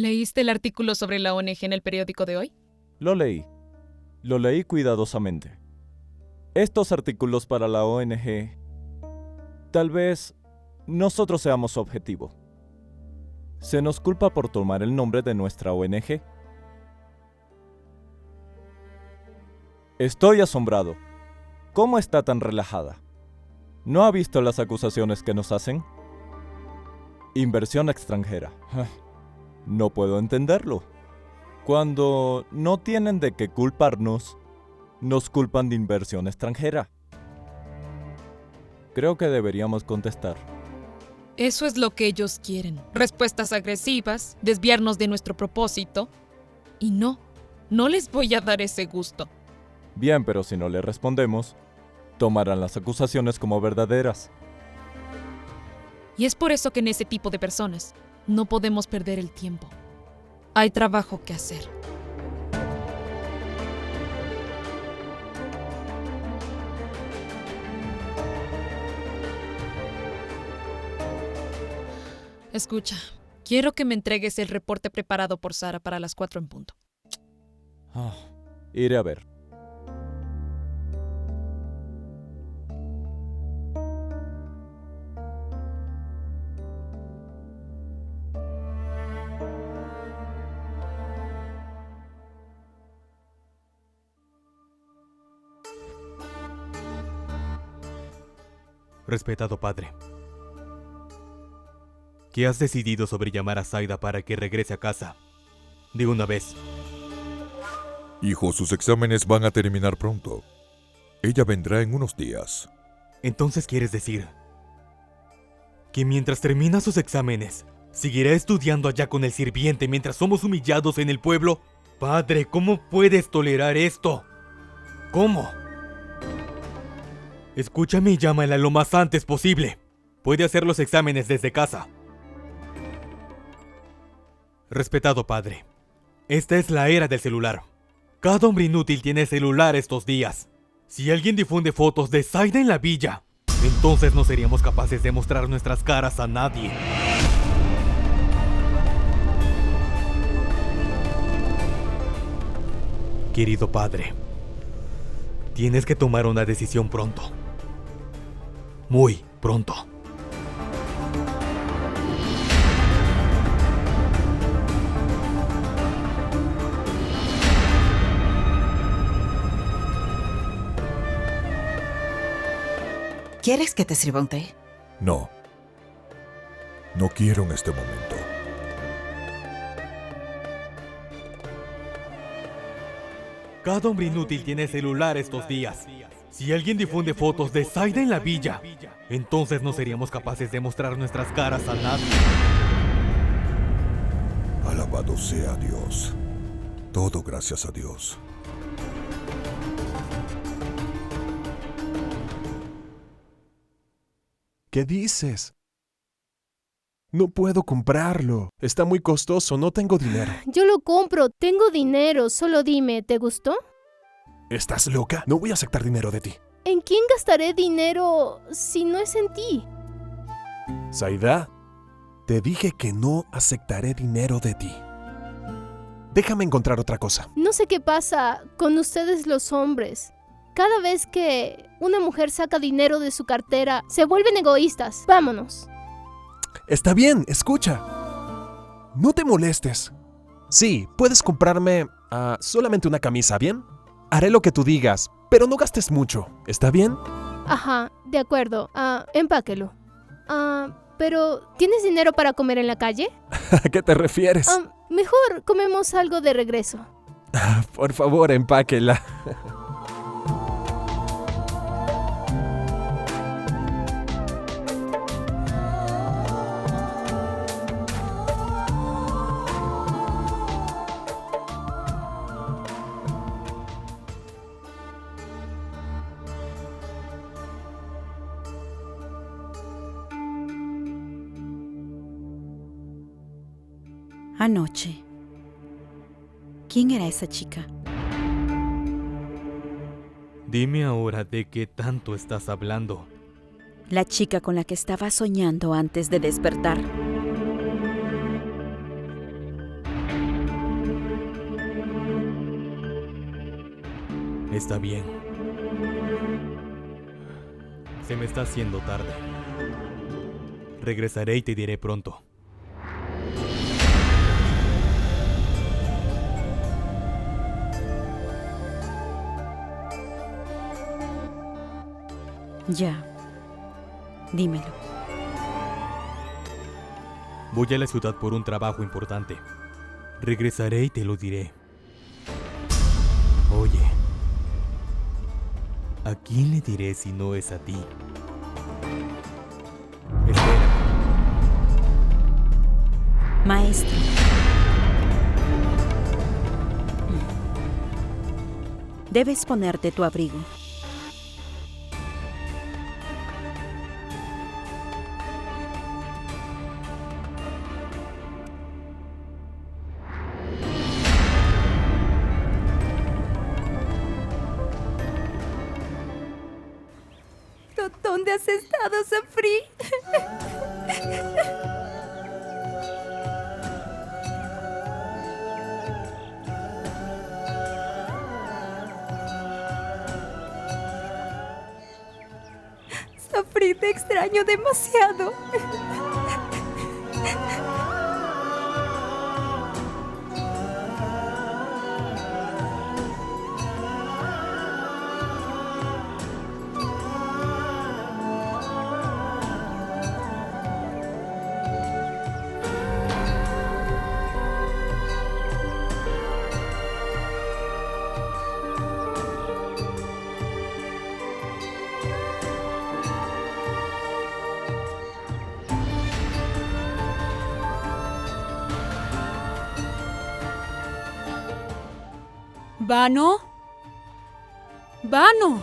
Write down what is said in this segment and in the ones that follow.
¿Leíste el artículo sobre la ONG en el periódico de hoy? Lo leí cuidadosamente. Estos artículos para la ONG, tal vez nosotros seamos su objetivo. ¿Se nos culpa por tomar el nombre de nuestra ONG? Estoy asombrado. ¿Cómo está tan relajada? ¿No ha visto las acusaciones que nos hacen? Inversión extranjera. No puedo entenderlo. Cuando no tienen de qué culparnos, nos culpan de inversión extranjera. Creo que deberíamos contestar. Eso es lo que ellos quieren. Respuestas agresivas, desviarnos de nuestro propósito. Y no les voy a dar ese gusto. Bien, pero si no le respondemos, tomarán las acusaciones como verdaderas. Y es por eso que en ese tipo de personas no podemos perder el tiempo. Hay trabajo que hacer. Escucha, quiero que me entregues el reporte preparado por Sara para las 4 en punto. Iré a ver. Respetado padre, ¿qué has decidido sobre llamar a Zaida para que regrese a casa? De una vez. Hijo, sus exámenes van a terminar pronto. Ella vendrá en unos días. Entonces, ¿quieres decir que mientras termina sus exámenes, seguirá estudiando allá con el sirviente mientras somos humillados en el pueblo? Padre, ¿cómo puedes tolerar esto? ¿Cómo? Escúchame y llámala lo más antes posible. Puede hacer los exámenes desde casa. Respetado padre, esta es la era del celular. Cada hombre inútil tiene celular estos días. Si alguien difunde fotos de Zaida en la villa, entonces no seríamos capaces de mostrar nuestras caras a nadie. Querido padre, tienes que tomar una decisión pronto. Muy pronto. ¿Quieres que te sirva un té? No. No quiero en este momento. Cada hombre inútil tiene celular estos días. Si alguien difunde fotos de Zaida en la villa, entonces no seríamos capaces de mostrar nuestras caras a nadie. Alabado sea Dios. Todo gracias a Dios. ¿Qué dices? No puedo comprarlo. Está muy costoso, no tengo dinero. Yo lo compro, tengo dinero. Solo dime, ¿te gustó? ¿Estás loca? No voy a aceptar dinero de ti. ¿En quién gastaré dinero si no es en ti? Zaida, te dije que no aceptaré dinero de ti. Déjame encontrar otra cosa. No sé qué pasa con ustedes los hombres. Cada vez que una mujer saca dinero de su cartera, se vuelven egoístas. Vámonos. Está bien, escucha. No te molestes. Sí, puedes comprarme solamente una camisa, ¿bien? Haré lo que tú digas, pero no gastes mucho. ¿Está bien? Ajá, de acuerdo. Empáquelo. Pero, ¿tienes dinero para comer en la calle? ¿A qué te refieres? Mejor comemos algo de regreso. Por favor, empáquela. Anoche. ¿Quién era esa chica? Dime ahora de qué tanto estás hablando. La chica con la que estaba soñando antes de despertar. Está bien. Se me está haciendo tarde. Regresaré y te diré pronto. Ya. Dímelo. Voy a la ciudad por un trabajo importante. Regresaré y te lo diré. Oye, ¿a quién le diré si no es a ti? Espera. Maestro. Debes ponerte tu abrigo. ¿Dónde has estado, Safri? Safri, te extraño demasiado. ¿Vano? ¡Vano!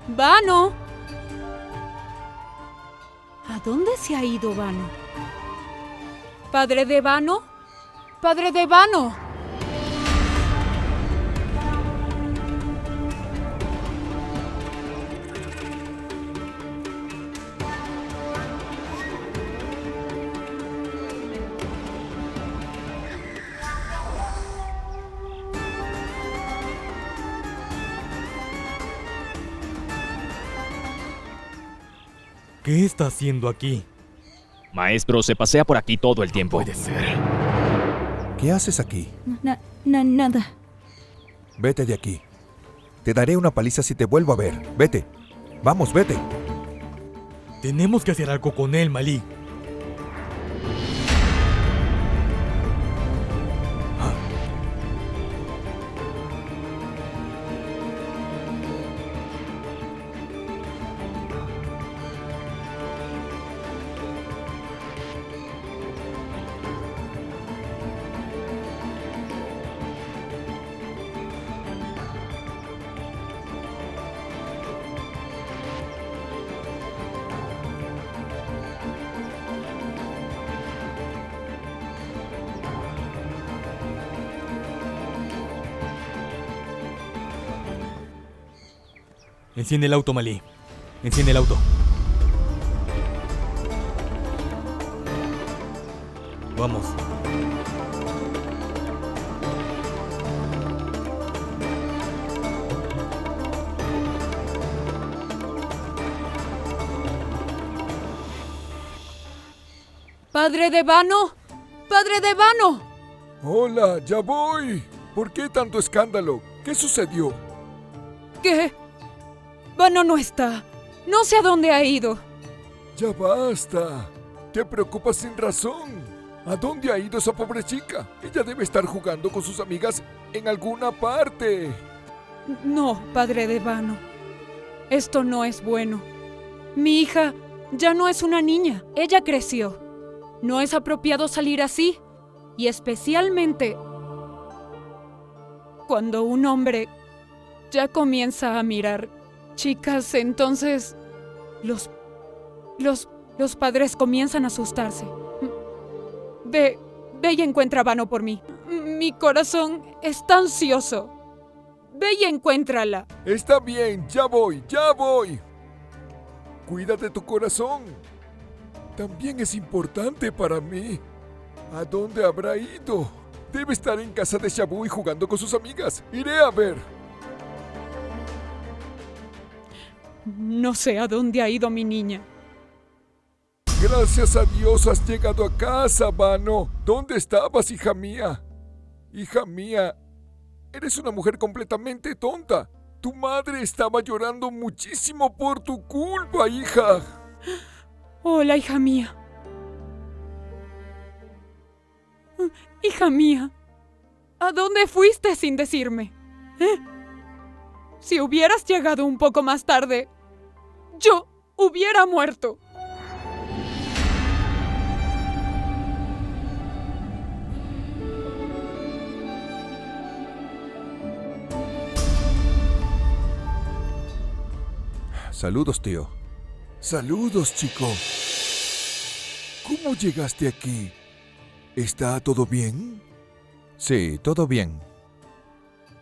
¡Vano! ¿A dónde se ha ido Vano? ¿Padre de Vano? ¡Padre de Vano! ¿Qué está haciendo aquí? Maestro, se pasea por aquí todo el tiempo. Puede ser. ¿Qué haces aquí? Nada. Vete de aquí. Te daré una paliza si te vuelvo a ver. Vete. Vamos, vete. Tenemos que hacer algo con él, Malí. Enciende el auto, Malí. Enciende el auto. Vamos. ¡Padre de Vano! ¡Padre de Vano! Hola, ya voy. ¿Por qué tanto escándalo? ¿Qué sucedió? ¿Qué? Vano no está. No sé a dónde ha ido. Ya basta. Te preocupas sin razón. ¿A dónde ha ido esa pobre chica? Ella debe estar jugando con sus amigas en alguna parte. No, padre de Vano. Esto no es bueno. Mi hija ya no es una niña. Ella creció. No es apropiado salir así. Y especialmente cuando un hombre ya comienza a mirar chicas, entonces los padres comienzan a asustarse. Ve y encuentra a Vano por mí. Mi corazón está ansioso. Ve y encuéntrala. Está bien, ya voy, ya voy. Cuida de tu corazón. También es importante para mí. ¿A dónde habrá ido? Debe estar en casa de Shabu y jugando con sus amigas. Iré a ver. No sé a dónde ha ido mi niña. Gracias a Dios has llegado a casa, Vano. ¿Dónde estabas, hija mía? Hija mía, eres una mujer completamente tonta. Tu madre estaba llorando muchísimo por tu culpa, hija. Hola, hija mía. Hija mía, ¿a dónde fuiste sin decirme? Si hubieras llegado un poco más tarde, yo hubiera muerto. Saludos, tío. Saludos, chico. ¿Cómo llegaste aquí? ¿Está todo bien? Sí, todo bien.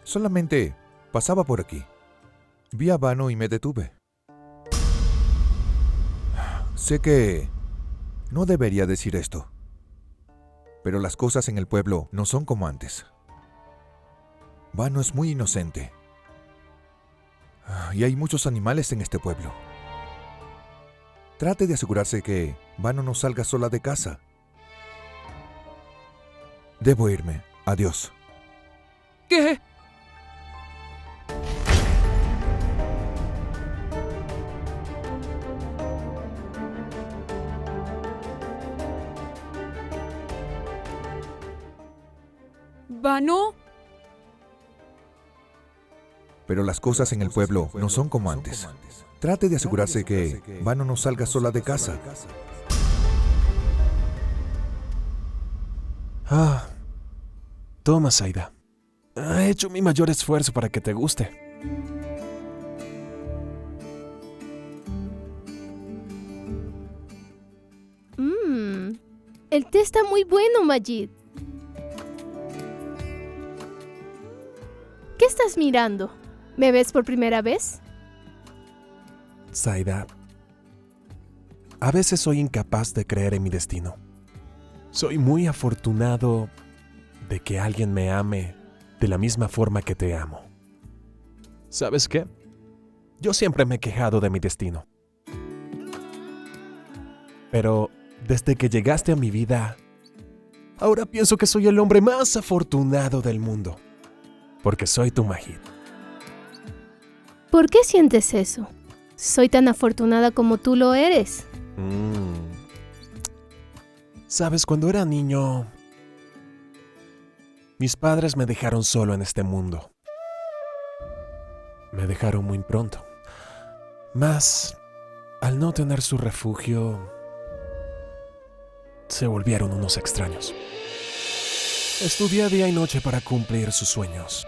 Solamente pasaba por aquí. Vi a Vano y me detuve. Sé que no debería decir esto, pero las cosas en el pueblo no son como antes. Vano es muy inocente. Y hay muchos animales en este pueblo. Trate de asegurarse que Vano no salga sola de casa. Debo irme. Adiós. ¿Qué? ¿Vano? Pero las cosas en el pueblo no son como antes. Trate de asegurarse que Vano no salga sola de casa. Toma, Saida. He hecho mi mayor esfuerzo para que te guste. El té está muy bueno, Majid. ¿Qué estás mirando? ¿Me ves por primera vez? Saida, a veces soy incapaz de creer en mi destino. Soy muy afortunado de que alguien me ame de la misma forma que te amo. ¿Sabes qué? Yo siempre me he quejado de mi destino. Pero desde que llegaste a mi vida, ahora pienso que soy el hombre más afortunado del mundo. Porque soy tu Majid. ¿Por qué sientes eso? Soy tan afortunada como tú lo eres. Sabes, cuando era niño, mis padres me dejaron solo en este mundo. Me dejaron muy pronto. Mas, al no tener su refugio, se volvieron unos extraños. Estudié día y noche para cumplir sus sueños.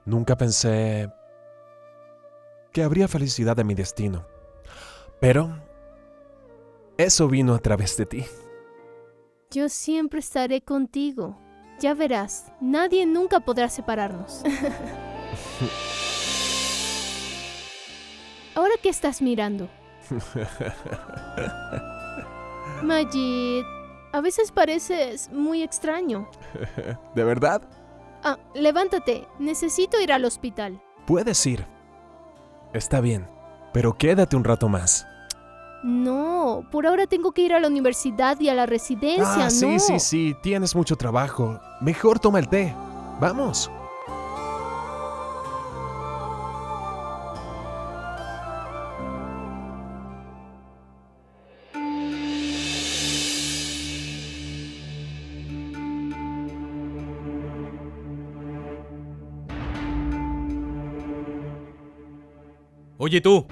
Nunca pensé que habría felicidad en mi destino. Pero eso vino a través de ti. Yo siempre estaré contigo. Ya verás, nadie nunca podrá separarnos. ¿Ahora qué estás mirando? Majid, a veces pareces muy extraño. ¿De verdad? Levántate, necesito ir al hospital. Puedes ir. Está bien, pero quédate un rato más. No, por ahora tengo que ir a la universidad y a la residencia, ¿no? Sí, tienes mucho trabajo. Mejor toma el té. Vamos. Oye tú,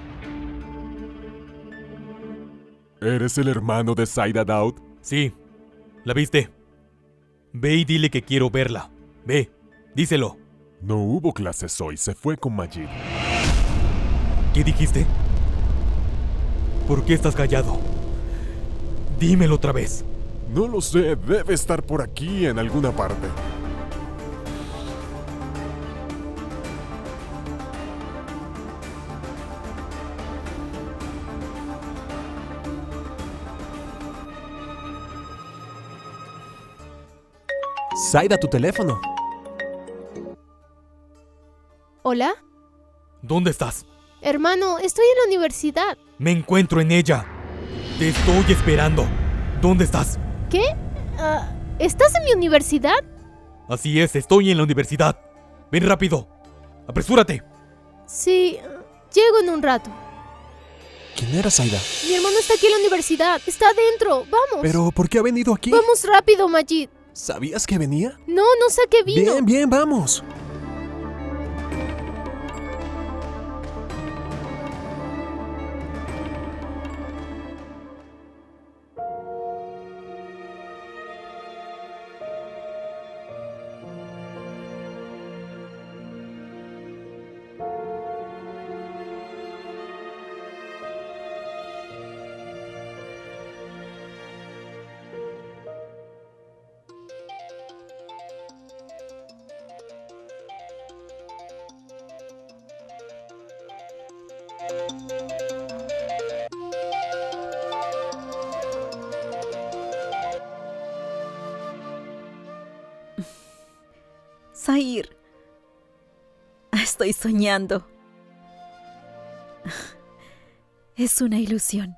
¿Eres el hermano de Saida Daud? sí, ¿la viste? Ve y dile que quiero verla. Ve, díselo. No hubo clases hoy, se fue con Majid. ¿Qué dijiste? ¿Por qué estás callado? Dímelo otra vez. No lo sé, debe estar por aquí en alguna parte. Zaida, tu teléfono. ¿Hola? ¿Dónde estás? Hermano, estoy en la universidad. Me encuentro en ella. Te estoy esperando. ¿Dónde estás? ¿Qué? ¿Estás en mi universidad? Así es, estoy en la universidad. Ven rápido. Apresúrate. Sí, llego en un rato. ¿Quién era Zaida? Mi hermano está aquí en la universidad. Está adentro. Vamos. ¿Pero por qué ha venido aquí? Vamos rápido, Majid. ¿Sabías que venía? No, no sé a qué vino. Bien, bien, vamos. Zahir, estoy soñando. Es una ilusión.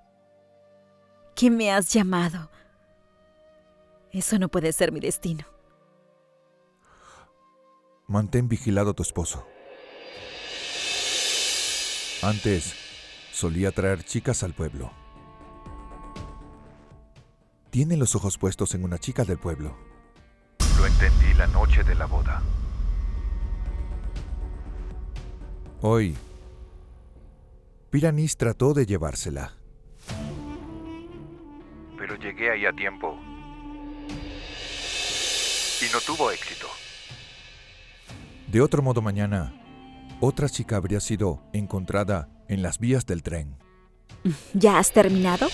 ¿Qué me has llamado? Eso no puede ser mi destino. Mantén vigilado a tu esposo. Antes solía traer chicas al pueblo. Tiene los ojos puestos en una chica del pueblo. Lo entendí la noche de la boda. Hoy, Piranis trató de llevársela. Pero llegué ahí a tiempo. Y no tuvo éxito. De otro modo, mañana, otra chica habría sido encontrada en las vías del tren. ¿Ya has terminado?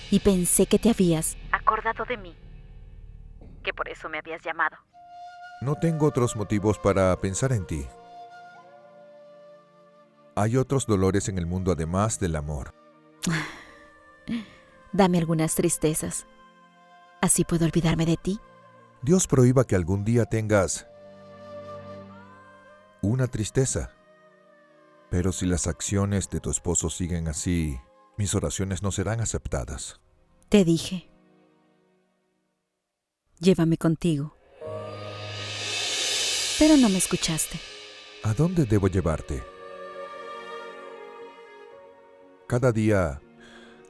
Y pensé que te habías acordado de mí. Que por eso me habías llamado. No tengo otros motivos para pensar en ti. Hay otros dolores en el mundo además del amor. Dame algunas tristezas. Así puedo olvidarme de ti. Dios prohíba que algún día tengas una tristeza. Pero si las acciones de tu esposo siguen así, mis oraciones no serán aceptadas. Te dije. Llévame contigo. Pero no me escuchaste. ¿A dónde debo llevarte? Cada día,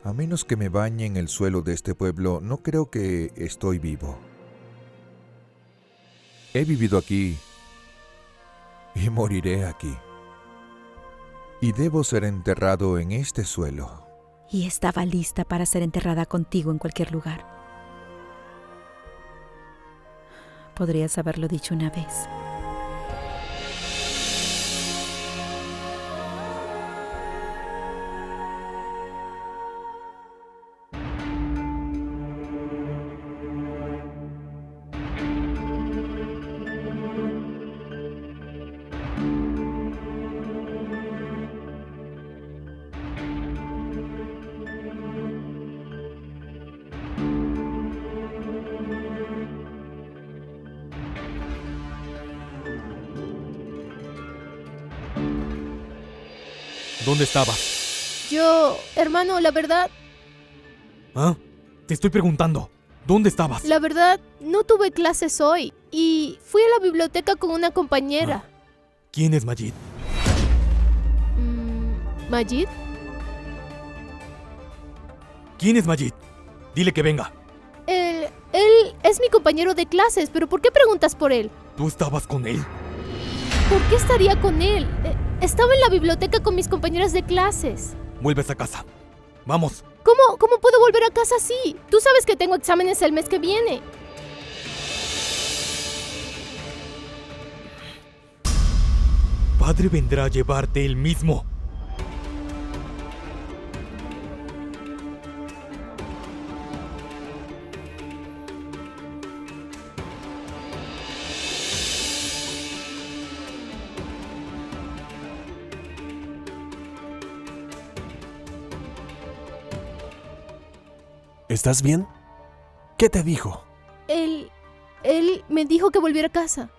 a menos que me bañe en el suelo de este pueblo, no creo que estoy vivo. He vivido aquí y moriré aquí. Y debo ser enterrado en este suelo. Y estaba lista para ser enterrada contigo en cualquier lugar. Podrías haberlo dicho una vez. ¿Dónde estabas? Yo, hermano, la verdad, ¿Ah? Te estoy preguntando. ¿Dónde estabas? la verdad, no tuve clases hoy. Y fui a la biblioteca con una compañera. ¿Quién es Majid? ¿Majid? ¿Quién es Majid? Dile que venga. Él es mi compañero de clases, pero ¿por qué preguntas por él? ¿Tú estabas con él? ¿Por qué estaría con él? Estaba en la biblioteca con mis compañeras de clases. Vuelves a casa. Vamos. ¿Cómo puedo volver a casa así? Tú sabes que tengo exámenes el mes que viene. Padre vendrá a llevarte él mismo. ¿Estás bien? ¿Qué te dijo? Él Él me dijo que volviera a casa.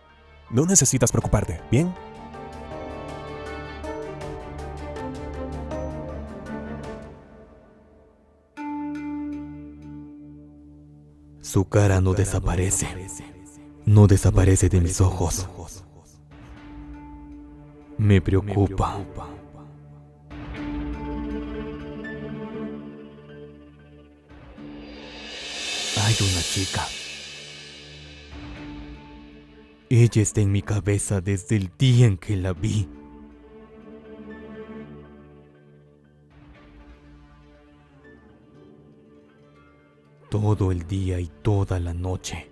No necesitas preocuparte, ¿bien? Su cara no desaparece. No desaparece de mis ojos. Me preocupa. Hay una chica. Ella está en mi cabeza desde el día en que la vi. Todo el día y toda la noche.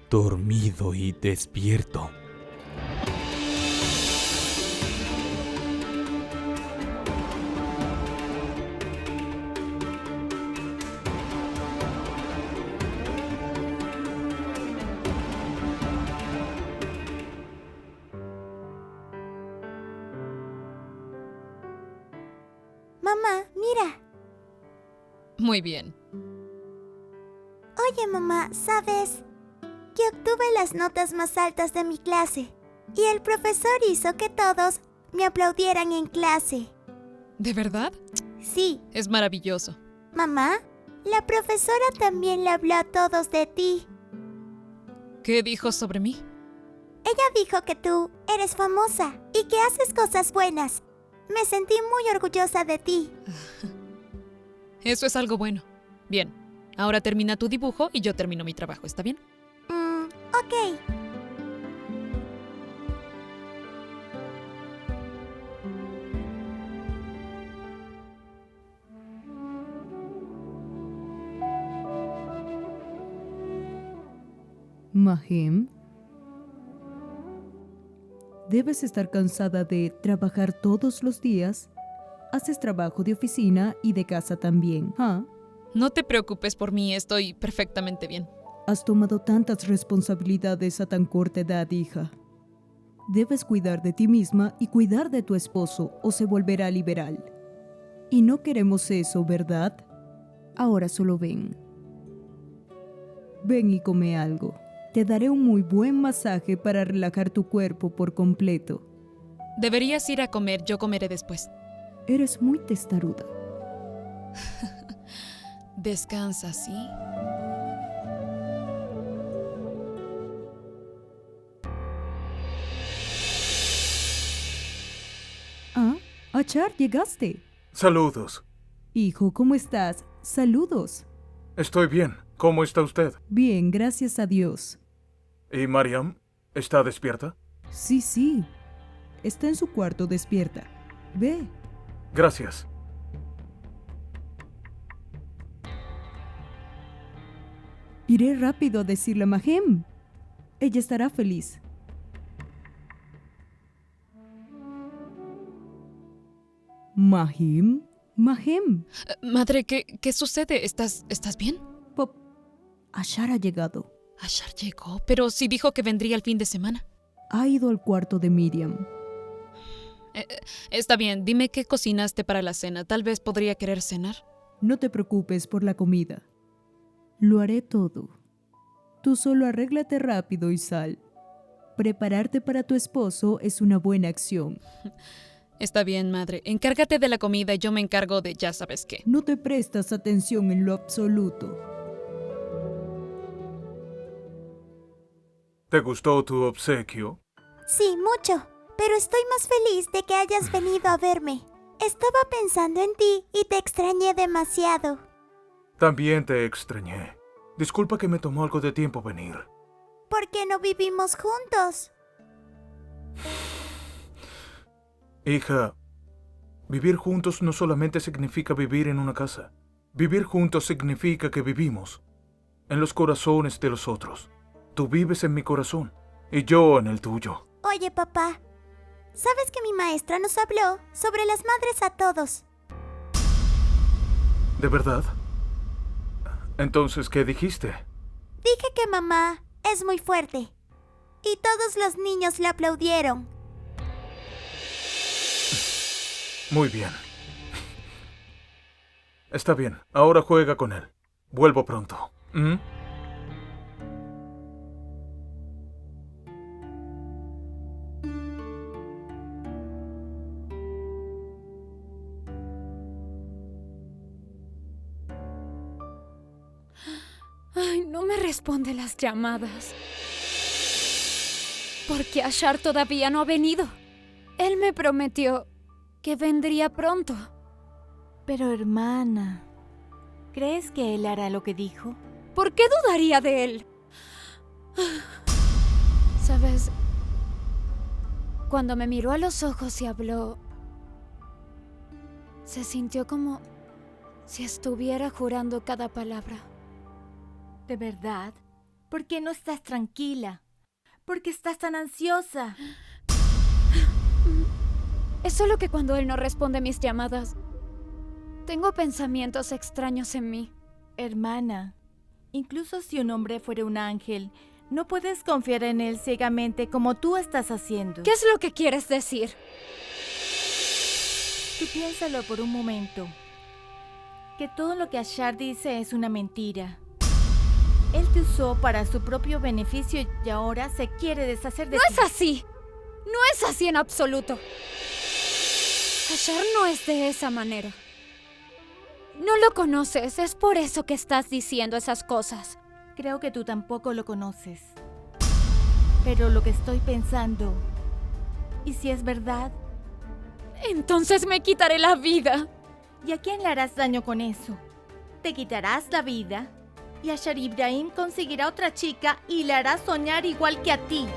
Dormido y despierto. Mamá, mira. Muy bien. Oye, mamá, ¿sabes? Que obtuve las notas más altas de mi clase. Y el profesor hizo que todos me aplaudieran en clase. ¿De verdad? Sí. Es maravilloso. Mamá, la profesora también le habló a todos de ti. ¿Qué dijo sobre mí? Ella dijo que tú eres famosa y que haces cosas buenas. Me sentí muy orgullosa de ti. Eso es algo bueno. Bien, ahora termina tu dibujo y yo termino mi trabajo, ¿está bien? Ok. Mahim, debes estar cansada de trabajar todos los días. Haces trabajo de oficina y de casa también, ¿ah? No te preocupes por mí, estoy perfectamente bien. Has tomado tantas responsabilidades a tan corta edad, hija. Debes cuidar de ti misma y cuidar de tu esposo o se volverá liberal. Y no queremos eso, ¿verdad? Ahora solo ven. Ven y come algo. Te daré un muy buen masaje para relajar tu cuerpo por completo. Deberías ir a comer, yo comeré después. Eres muy testaruda. Descansa, ¿sí? Ah, Achar, llegaste. Saludos. Hijo, ¿cómo estás? Saludos. Estoy bien. ¿Cómo está usted? Bien, gracias a Dios. ¿Y Mariam? ¿Está despierta? Sí. Está en su cuarto despierta. Ve. Gracias. Iré rápido a decirle a Mahim. Ella estará feliz. Mahim. Madre, ¿qué sucede? ¿Estás bien? Pop. Ashar ha llegado. Ashar llegó, pero sí dijo que vendría el fin de semana. Ha ido al cuarto de Miriam. Está bien, dime qué cocinaste para la cena. Tal vez podría querer cenar. No te preocupes por la comida. Lo haré todo. Tú solo arréglate rápido y sal. Prepararte para tu esposo es una buena acción. Está bien, madre. Encárgate de la comida y yo me encargo de ya sabes qué. No te prestas atención en lo absoluto. ¿Te gustó tu obsequio? Sí, mucho. Pero estoy más feliz de que hayas venido a verme. Estaba pensando en ti y te extrañé demasiado. También te extrañé. Disculpa que me tomó algo de tiempo venir. ¿Por qué no vivimos juntos? Hija, vivir juntos no solamente significa vivir en una casa. Vivir juntos significa que vivimos en los corazones de los otros. Tú vives en mi corazón y yo en el tuyo. Oye, papá, ¿sabes que mi maestra nos habló sobre las madres a todos? ¿De verdad? Entonces, ¿qué dijiste? Dije que mamá es muy fuerte. Y todos los niños le aplaudieron. Muy bien. Está bien, ahora juega con él. Vuelvo pronto. ¿Mm? Ay, no me responde las llamadas. Porque Ashar todavía no ha venido. Él me prometió que vendría pronto. Pero hermana, ¿crees que él hará lo que dijo? ¿Por qué dudaría de él? ¿Sabes? Cuando me miró a los ojos y habló, se sintió como si estuviera jurando cada palabra. ¿De verdad? ¿Por qué no estás tranquila? ¿Por qué estás tan ansiosa? Es solo que cuando él no responde mis llamadas, tengo pensamientos extraños en mí. Hermana, incluso si un hombre fuera un ángel, no puedes confiar en él ciegamente como tú estás haciendo. ¿Qué es lo que quieres decir? Tú piénsalo por un momento. Que todo lo que Ashar dice es una mentira. Él te usó para su propio beneficio y ahora se quiere deshacer de ti. ¡No es así! ¡No es así en absoluto! Ashar no es de esa manera. No lo conoces, es por eso que estás diciendo esas cosas. Creo que tú tampoco lo conoces. Pero lo que estoy pensando, ¿y si es verdad? Entonces me quitaré la vida. ¿Y a quién le harás daño con eso? Te quitarás la vida y Ashar Ibrahim conseguirá otra chica y le hará soñar igual que a ti.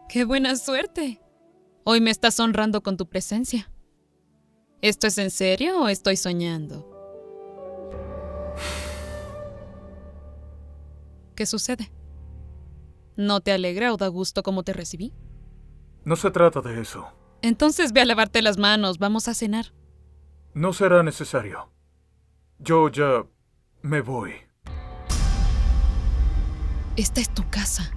¡Qué buena suerte! Hoy me estás honrando con tu presencia. ¿Esto es en serio o estoy soñando? ¿Qué sucede? ¿No te alegra o da gusto cómo te recibí? No se trata de eso. Entonces ve a lavarte las manos, vamos a cenar. No será necesario. Yo ya me voy. Esta es tu casa.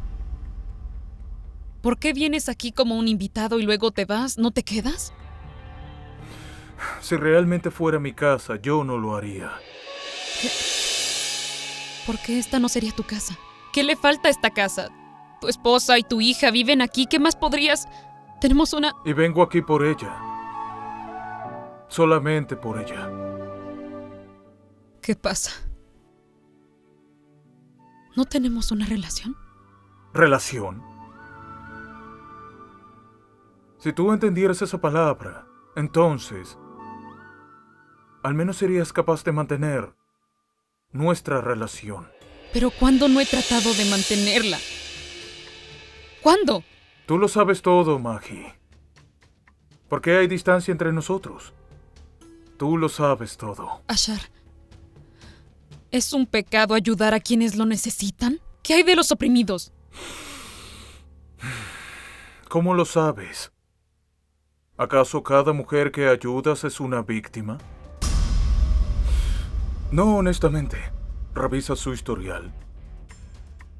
¿Por qué vienes aquí como un invitado y luego te vas? ¿No te quedas? Si realmente fuera mi casa, yo no lo haría. ¿Por qué esta no sería tu casa? ¿Qué le falta a esta casa? Tu esposa y tu hija viven aquí. ¿Qué más podrías...? Tenemos una... Y vengo aquí por ella. Solamente por ella. ¿Qué pasa? ¿No tenemos una relación? ¿Relación? Si tú entendieras esa palabra, entonces, al menos serías capaz de mantener nuestra relación. Pero ¿cuándo no he tratado de mantenerla? ¿Cuándo? Tú lo sabes todo, Magi. ¿Por qué hay distancia entre nosotros? Tú lo sabes todo. Ashar, ¿es un pecado ayudar a quienes lo necesitan? ¿Qué hay de los oprimidos? ¿Cómo lo sabes? ¿Acaso cada mujer que ayudas es una víctima? No, honestamente. Revisa su historial.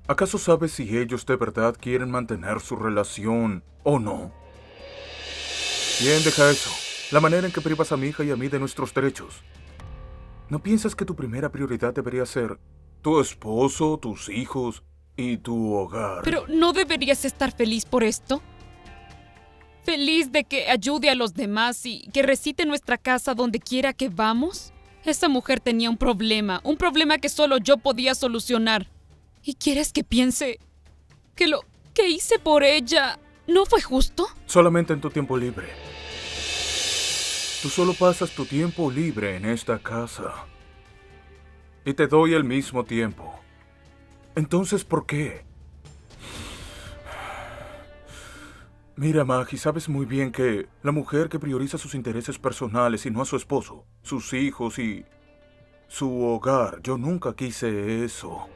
¿Acaso sabes si ellos de verdad quieren mantener su relación o no? Bien, deja eso. La manera en que privas a mi hija y a mí de nuestros derechos. ¿No piensas que tu primera prioridad debería ser tu esposo, tus hijos y tu hogar? Pero ¿no deberías estar feliz por esto? ¿Feliz de que ayude a los demás y que recite nuestra casa donde quiera que vamos? Esa mujer tenía un problema que solo yo podía solucionar. ¿Y quieres que piense que lo que hice por ella no fue justo? Solamente en tu tiempo libre. Tú solo pasas tu tiempo libre en esta casa. Y te doy el mismo tiempo. Entonces, ¿por qué? Mira, Magi, sabes muy bien que la mujer que prioriza sus intereses personales y no a su esposo, sus hijos y su hogar, yo nunca quise eso.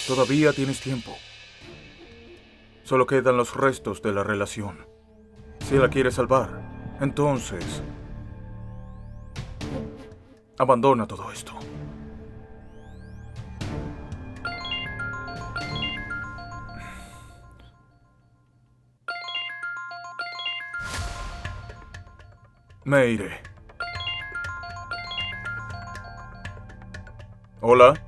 Todavía tienes tiempo. Solo quedan los restos de la relación. Si la quieres salvar, entonces Abandona todo esto. Me iré. Hola.